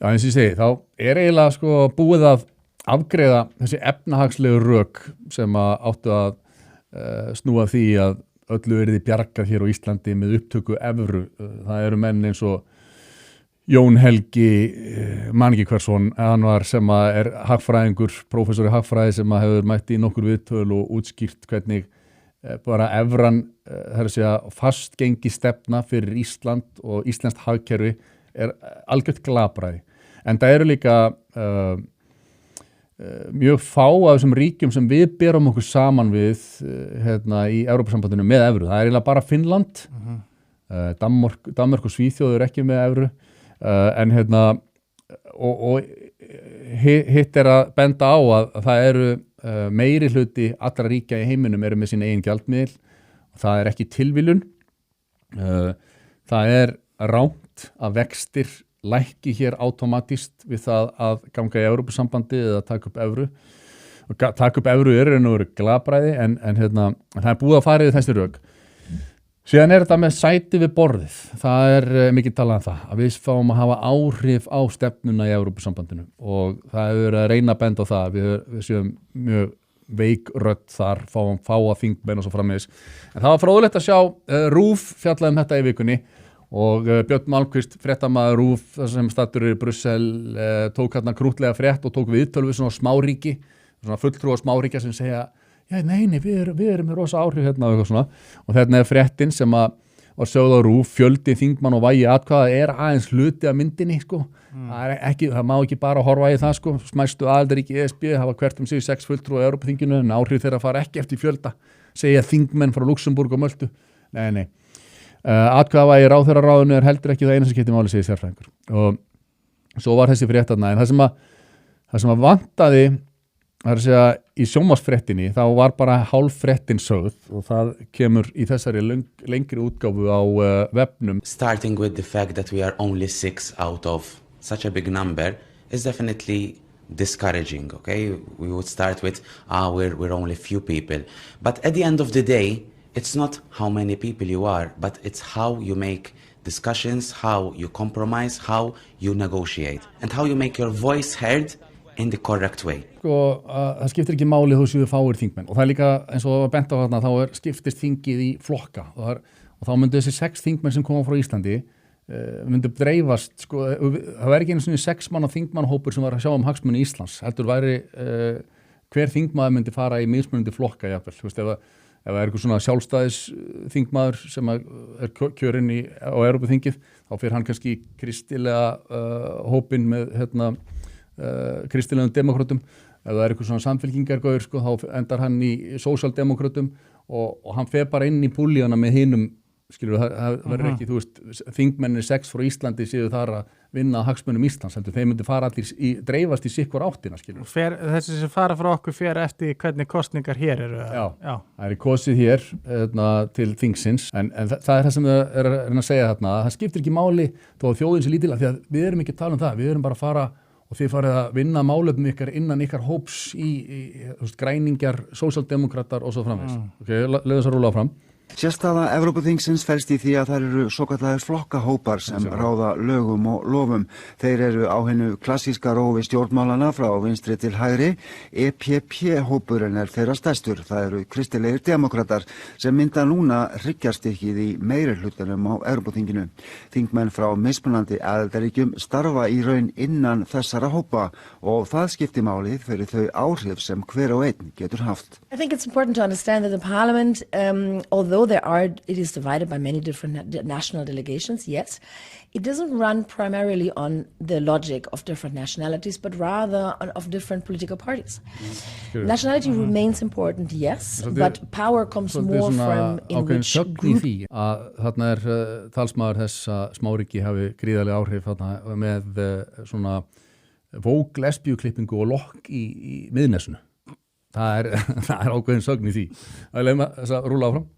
Já, eins og ég segi, þá eiginlega sko búið að afgreiða þessi efnahagslegu rök sem áttu að snúa því að öllu yrði bjargað hér á Íslandi með upptöku evru. Það eru menn eins og Jón Helgi man ekki hversson, hann var sem hagfræðingur, prófessor í hagfræði sem hefur mætt í nokkur viðtöl og útskýrt hvernig bara evran, það er að segja fastgengi stefna fyrir Ísland og íslenskt hagkerfi algjört glapræði. En það eru líka mjög fá af þessum ríkjum sem við berum okkur saman við í Evrópusambandinu með evru. Það eiginlega bara Finnland, Danmörk og Svíþjóð eru ekki með evru. En og hitt að benda á að það eru meiri hluti allra ríkja í heiminum eru með sín eigin gjaldmiðil og það ekki tilviljun. Það rangt að vextir lækki hér automatist við það að ganga í Evrópusambandi eða taka upp evru. Og taka upp evru nú glabræði en það búið að fara yfir þessi rök. Síðan þetta með sæti við borðið. Það mikið talað það, að við fáum að hafa áhrif á stefnuna í Evrópusambandinu og það hefur verið að reyna að benda á það. Við séum mjög veik rödd þar, fáum fáa þingmenn og svo framvegis. En það var fróðlegt að sjá RÚV fjallaði þetta í vikunni og Björn Malmquist, fréttamaður RÚV, þar sem stattur í Brussel, tók hérna krútlega frétt og tók viðtöl við svona smáríki, svona fulltrúa smáríkja sem segja já, nei, við erum með rosa áhrif hérna og eitthvað svona. Og þetta fréttin sem var sögð á RÚV, fjöldi þingmann og vægi atkvæða aðeins hluti af myndinni, sko. Það má ekki bara horfa í það, sko. Smæstu aðildarríki ESB hafa hvert sig 6 fulltrúa á Evrópuþinginu, en áhrif þeirra fara ekki eftir fjölda, segja þingmenn frá Luxemburg og Möltu. Nei. Atkvæðavægi ráðherraráðinu heldur ekki það eina sem getur máli segir sérfræðingur. Og svo var þessi frétt þarna, en það sem vantaði það að segja í sjónvarpsfréttinni þá var bara hálf fréttin sögð og það kemur í þessari lengri útgáfu á vefnum. Starting with the fact that we are only 6 out of such a big number is definitely discouraging, okay? We would start with, we're only few people. But at the end of the day, it's not how many people you are, but it's how you make discussions, how you compromise, how you negotiate, and how you make your voice heard in the correct way. Það skiptir ekki máli þú séu fáir þingmenn og það líka eins og bent á þarna þá skiptist þingið í flokka og þá myndu þessi 6 þingmenn sem koma frá Íslandi myndu dreifast, sko, það ekki einu svona 6 manna þingmannahópur sem var að sjá hagsmuni Íslands, heldur væri hver þingmaður myndi fara í mismunandi flokka jafnvel, þú veist, ef það eitthvað svona sjálfstæðis þingmaður sem kjörinn á Evrópuþingið, þá fer hann kannski í kristilega hópinn með kristilegum demókrötum. Ef það eitthvað svona samfylkingargaur, sko, þá endar hann í sósíaldemókrötum og hann fer bara inn í púlíuna með hinum, skilur, það verður ekki, þú veist, þingmennir 6 frá Íslandi séu þar að vinna hagsmunum Íslands, heldur þeir myndi fara allir dreifast í sikkur áttina, skilur. Þessi sem fara frá okkur fer eftir hvernig kosningar hér eru. Já. Það kosið hér til þingsins, en það það sem það að reyna að segja þarna, það skiptir ekki máli þó að þjóðin sé lítil, því að við erum ekki að tala það, við erum bara að fara og þið farið að vinna málefnum ykkar innan ykkar hóps í græningjar, sósíaldemókratar og svo framvegis. Leiðu þess að rúla áfram. Sérstaða Evrópuþingsins felst í því að þær eru svokallaðir flokkahópar sem ráða lögum og lofum. Þeir eru á hinu klassíska rófi stjórnmálana frá vinstri til hægri. EPP-hópurinn þeirra stærstur. Það eru kristilegir demókratar sem mynda núna hryggjarstykkið í meirihlutanum á Evrópuþinginu. Þingmenn frá mismunandi aðildarríkjum starfa í raun innan þessara hópa og það skiptir máli fyrir þau áhrif sem hver og einn getur haft. I think it's important to understand that the parliament, although it is divided by many different national delegations, yes, it doesn't run primarily on the logic of different nationalities, but rather of different political parties. Nationality remains important, yes, but power comes more from in which group. Þarna talsmaður þess að smáríki hafi gríðarlega áhrif með svona vók lesbíuklippingu og lokk í miðnessinu. Það ákveðin sögn í því. Það leið með þess að rúla áfram.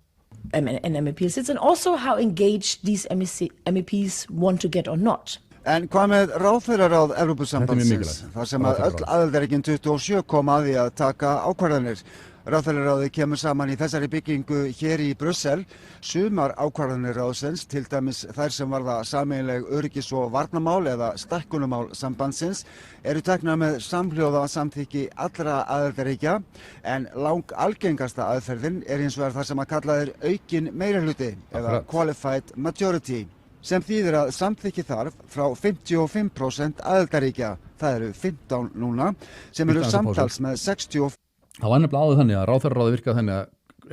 An MEP sits, and also how engaged these MEPs want to get or not. En hvað með ráðherraráð Evrópusambandsins, þar sem að öll aðildarríkin 27 kom að því að taka ákvarðanir? Ráðherraráðið kemur saman í þessari byggingu hér í Brussel. Sumar ákvarðanir ráðsins, til dæmis þær sem varða sameiginleg öryggis- og varnarmál eða stækkunarmál sambandsins, eru teknar með samhljóða samþykki allra aðildarríkja, en algengasta aðferðin hins vegar það sem að kalla aukin meirihluti eða qualified majority, sem þýðir að samþykki þarf frá 55% aðildarríkja, það eru 15 núna, sem eru samtals með 65%. Það var nefnilega áður þannig að ráðherraráðið virkaði þannig að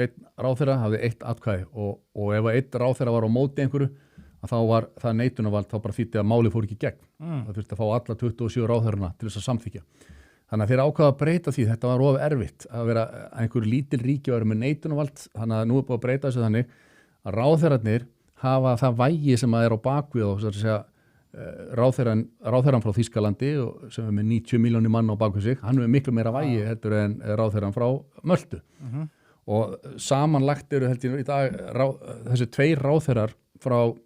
einn ráðherra hafði eitt atkvæði og ef einn ráðherra var á móti einhverju að þá var það neitunarvald, þá bara þýddi að málið fór ekki í gegn. Það þurfti að fá alla 27 ráðherrana til þess að samþykja. Þannig að þeir ákvaða að breyta því, þetta var of erfitt að vera einhverju lítil ríki væru með neitunarvald, þannig að nú er búið að breyta þessu þannig að ráðherrarnir hafa það vægi sem að er á bakvið og þess að segja ráðherran frá Þýskalandi sem er með 90 milljónir mann á bakvið sig, hann er miklu meira vægi heldur en ráðherran frá Möltu. Og samanlagt eru heldur í dag þessi tveir ráðherrar frá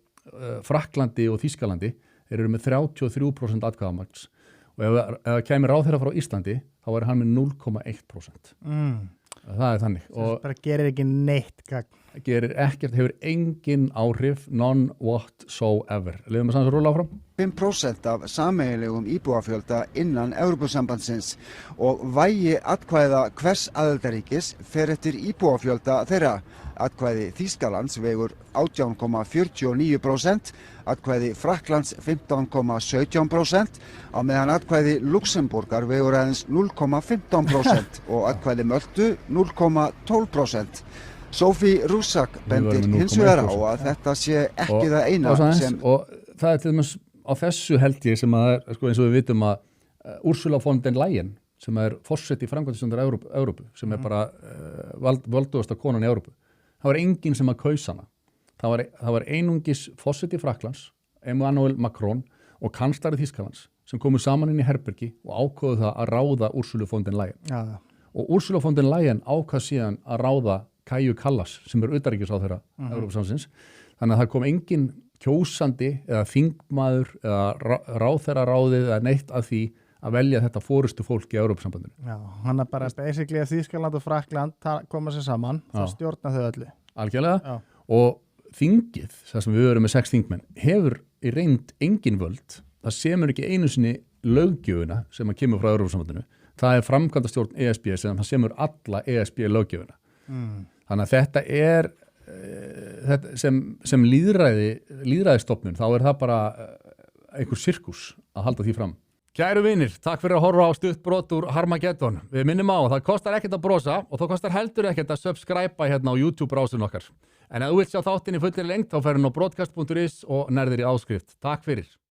Frakklandi og Þýskalandi eru með 33% atkvæðamagns og ef það kemur ráðherra frá Íslandi þá er hann með 0,1%. Það er þannig. Það bara gerir ekki neitt gagn. Gerir ekkert, hefur engin áhrif, none whatsoever. Leifum við sanns að rúla áfram? 5% af sameiginlegum íbúafjölda innan Evrópusambandsins og vægi atkvæða hvers aðildarríkis fer eftir íbúafjölda þeirra. Atkvæði Þýskalands vegur 18,49%, atkvæði Frakklands 15,17%, á meðan atkvæði Luxemborgar vegur aðeins 0,15% og atkvæði Möltu 0,12%. Sophie Rusak bendir hins vegar á að þetta sé ekki það eina sem... Og það er til dæmis á þessu held ég sem að sko eins og við vitum að Ursula von der Leyen sem er forseti framkvæmdastjórar Evrópu sem er bara völdugasta konan í Evrópu. Það var enginn sem að kausa hana. Það var einungis forseti Frakklands, Emmanuel Macron og kanslari Þýskalands sem komu saman inn í herbergi og ákváðu það að ráða Ursula von der Leyen. Já. Og Ursula von der Leyen ákvað síðan að ráða Kaja Kallas sem er utanríkisráðherra Evrópusambandsins. Þannig að það kom enginn kjósandi eða þingmaður eða ráðherraráðið eða neitt að því að velja þetta forystu fólk í Evrópusambandinu. Já, hann er bara basically að Þýskaland og Frakkland koma sér saman, það stjórna þau öllu. Algjörlega. Já. Og þingið, það sem við erum með 6 þingmenn, hefur í reynd engin völd. Það semur ekki einu sinni löggjöfuna sem að kemur frá Evrópusambandinu. Það er framkvæmdastjórn ESB sem það semur alla ESB löggjöfuna. Þannig að þetta er þetta sem lýðræðisstofnun, þá er það bara einhver sirkus að halda því fram. Kæru vinir, takk fyrir að horfa á stutt brot úr Harmageddon. Við minnum á að það kostar ekkert að brosa og það kostar heldur ekkert að subscribe hérna á YouTube-brásun okkar. En ef þú vilt sjá þáttinn í fullri lengd þá ferðu inn á broadcast.is og nærðir í áskrift. Takk fyrir.